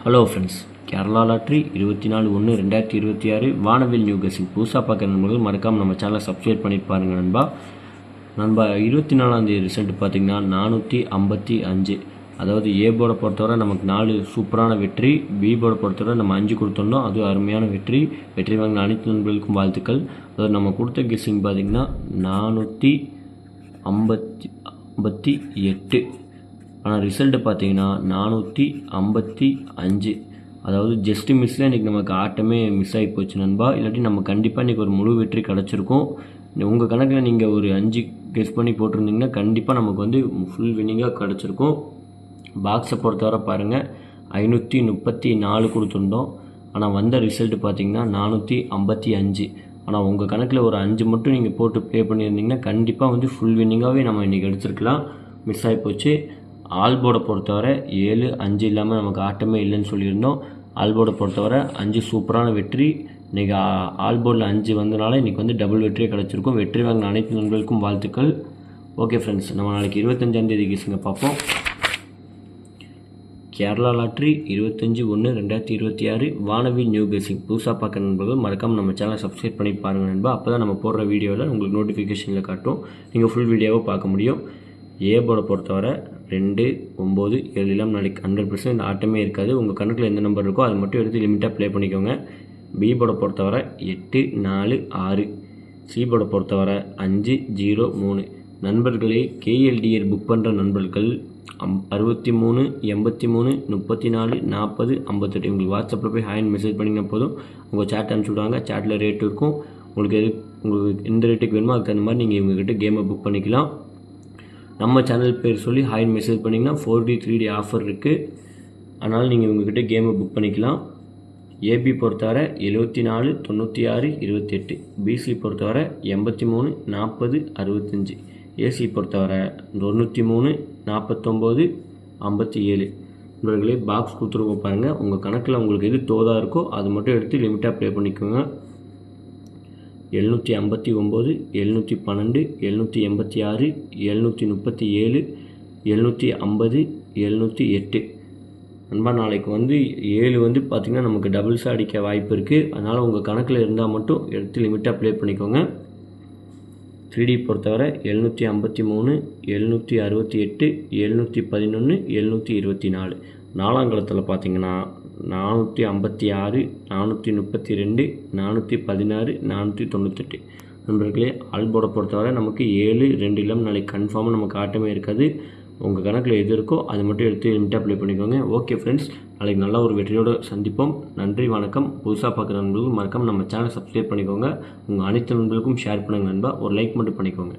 Hello friends, Kerala lottery 24/1/2026 வானவில் new guessing புதுசாக பார்க்குற நண்பர்கள் மறக்காமல் நம்ம சேனலை சப்ஸ்கிரைப் பண்ணி பாருங்கள் நண்பா 24ஆம் ரிசல்ட் பார்த்திங்கன்னா 455. அதாவது ஏ போர்டை பொறுத்தவரை நமக்கு 4 சூப்பரான வெற்றி, பி போர்டை பொறுத்தவரை நம்ம 5 கொடுத்துருந்தோம், அது அருமையான வெற்றி வாங்கின அனைத்து நண்பர்களுக்கும் வாழ்த்துக்கள். அதாவது நம்ம கொடுத்த கெஸ்ஸிங் பார்த்திங்கன்னா 458. ஆனால் ரிசல்ட்டு பார்த்தீங்கன்னா 455. அதாவது ஜஸ்ட்டு மிஸ்ஸில் இன்றைக்கி நமக்கு ஆட்டமே மிஸ் ஆகி போச்சு நண்பா. இல்லாட்டி நம்ம கண்டிப்பாக இன்றைக்கி ஒரு முழு வெற்றி கிடச்சிருக்கும். உங்கள் கணக்கில் நீங்கள் ஒரு 5 கெஸ் பண்ணி போட்டிருந்தீங்கன்னா கண்டிப்பாக நமக்கு வந்து ஃபுல் வின்னிங்காக கிடச்சிருக்கும். பாக்ஸை பொறுத்தவரை பாருங்கள், 534 கொடுத்துருந்தோம். ஆனால் வந்த ரிசல்ட்டு பார்த்தீங்கன்னா 455. ஆனால் உங்கள் கணக்கில் ஒரு 5 மட்டும் நீங்கள் போட்டு ப்ளே பண்ணியிருந்தீங்கன்னா கண்டிப்பாக வந்து ஃபுல் வின்னிங்காகவே நம்ம இன்றைக்கி எடுத்துருக்கலாம். மிஸ் ஆகி போச்சு. ஆல்போர்டை பொறுத்தவரை 7, 5 இல்லாமல் நமக்கு ஆட்டமே இல்லைன்னு சொல்லியிருந்தோம். ஆல்போர்டை பொறுத்தவரை 5 சூப்பரான வெற்றி. இன்றைக்கி ஆல்போர்டில் 5 வந்தனால இன்றைக்கி வந்து டபுள் வெற்றியே கிடச்சிருக்கும். வெற்றி வாங்கின அனைத்து நண்பர்களுக்கும் வாழ்த்துக்கள். ஓகே ஃப்ரெண்ட்ஸ், நம்ம நாளைக்கு 25ஆம் தேதி கெஸ்ஸிங்க பார்ப்போம். கேரளா லாட்ரி 25/1/2026 வானவில் நியூ கெஸிங் புதுசாக பார்க்குற நண்பர்கள் மறக்காமல் நம்ம சேனலை சப்ஸ்கிரைப் பண்ணி பாருங்கள் நண்பா. அப்போ தான் நம்ம போடுற வீடியோவில் உங்களுக்கு நோட்டிஃபிகேஷனில் காட்டும், நீங்கள் ஃபுல் வீடியோவை பார்க்க முடியும். ஏ போர்டை பொறுத்தவரை 2, 9, 7 இல்லாமல் நாளைக்கு 100% ஆட்டமே இருக்காது. உங்கள் கணக்கில் எந்த நம்பர் இருக்கோ அதை மட்டும் எடுத்து லிமிட்டாக ப்ளே பண்ணிக்கோங்க. பி போர்டை பொறுத்தவரை 8, 4, 6. சி போர்டை பொறுத்தவரை 5, 0, 3. நண்பர்களே, கேஎல்டிஆர் புக் பண்ணுற நண்பர்கள் 63, 83, 34, 40, 58 உங்களுக்கு வாட்ஸ்அப்பில் போய் ஹாய்னு மெசேஜ் பண்ணிங்கன்னா போதும். உங்கள் சேட் அனுப்பிச்சி விடுவாங்க. சேட்டில் ரேட் இருக்கும். உங்களுக்கு எந்த ரேட்டுக்கு வேணுமோ அதுக்கு தகுந்த மாதிரி நீங்கள் இவங்ககிட்ட கேமை புக் பண்ணிக்கலாம். நம்ம சேனல் பேர் சொல்லி ஹாய்னு மெசேஜ் பண்ணிங்கன்னா 4D 3D ஆஃபர் இருக்குது. அதனால் நீங்கள் உங்கள்கிட்ட கேமை புக் பண்ணிக்கலாம். ஏபி பொறுத்தவரை 74, 96, 28. பிசி பொறுத்தவரை 83, 40, 65. ஏசி பொறுத்தவரை 93, 49, 57. இவர்களே பாக்ஸ் கொடுத்துருக்க பாருங்கள். உங்கள் கணக்கில் உங்களுக்கு எது தோதாக இருக்கோ அது மட்டும் எடுத்து லிமிட்டாக ப்ளே பண்ணிக்கோங்க. 759, 712, 786, 737, 750, 708. நண்பா, நாளைக்கு வந்து 7 வந்து பார்த்திங்கன்னா நமக்கு டபுள்ஸாக அடிக்க வாய்ப்பு இருக்குது. அதனால் உங்கள் கணக்கில் இருந்தால் மட்டும் எடுத்து லிமிட்டாக ப்ளே பண்ணிக்கோங்க. 3D பொறுத்தவரை 753, 768, 711, 724. நாலாங்கலத்தில் பார்த்தீங்கன்னா 456, 432, 416, 498. நண்பர்களே, ஆல்போர்டை பொறுத்தவரை நமக்கு 7, 2 இல்லாமல் நாளைக்கு கன்ஃபார்மாக நமக்கு ஆட்டமே இருக்காது. உங்கள் கணக்கில் எது இருக்கோ அது மட்டும் எடுத்து லிமிட்டாக ப்ளே பண்ணிக்கோங்க. ஓகே ஃப்ரெண்ட்ஸ், நாளைக்கு நல்ல ஒரு வெற்றியோடு சந்திப்போம். நன்றி, வணக்கம். புதுசாக பார்க்குற நண்பர்களும் மறக்காம நம்ம சேனலை சப்ஸ்கிரைப் பண்ணிக்கோங்க. உங்கள் அனைத்து நண்பர்களுக்கும் ஷேர் பண்ணுங்கள் நண்பா. ஒரு லைக் மட்டும் பண்ணிக்கோங்க.